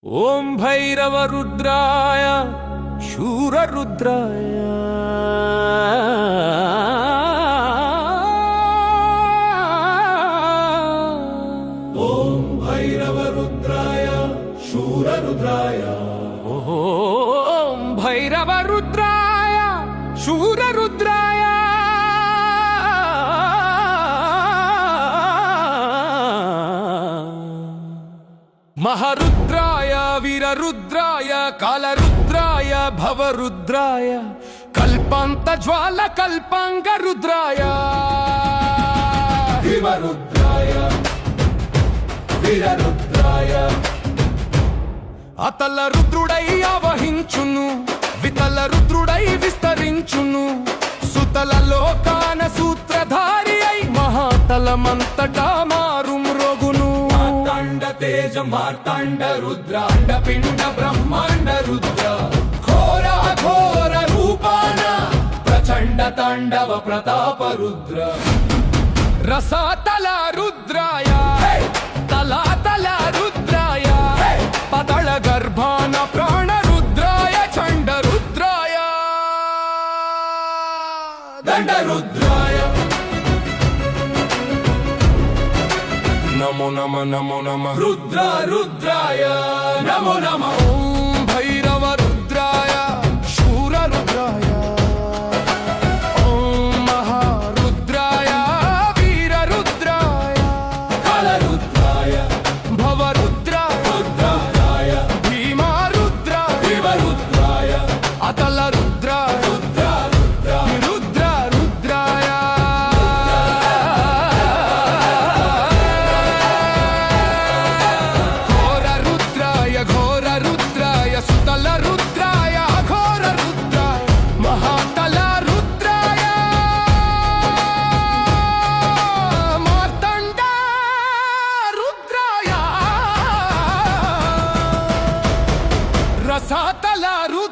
ओम भैरव रुद्राय शूर रुद्राय ओम भैरव रुद्राय शूर रुद्राय ओम भैरव रुद्राय शूर रुद्राय महारुद्राय वीररुद्राय कालरुद्राय भवरुद्राय कल्पांत ज्वाल कल्पांग रुद्राय भीमरुद्राय वीररुद्राय अतल रुद्रुडै आवहिंచును वितल रुद्रुडै विस्तరించును सुतल लोकान सूत्रधारी अई महातलमंतटा मारुम्रोगुनु मार्तांड तेज मार्तांड रुद्र अंडपिंड ब्रह्मांड रुद्र घोर घोर रूपान प्रचंड तांडव प्रताप रुद्र रसातल रुद्राय तलातल रुद्राय पतळ गर्भान प्राण रुद्राय चंड रुद्राय दंड रुद्राय नमो नमः नमो नमः रुद्र रुद्राय नमो नमः ओम भैरव रुद्राय शूर रुद्राय ओम महारुद्राय वीर रुद्राय काल रुद्राय भवरुद्राय रुद्राय भीमा रुद्राय भीमरुद्राय अतल रुद्राय रुद्र रुद्र रुद्र रुद्राय घोर रुद्राय सुतल रुद्राय अघोर रुद्राय महातल रुद्राय मार्तंड रुद्राय रसातल रुद्राय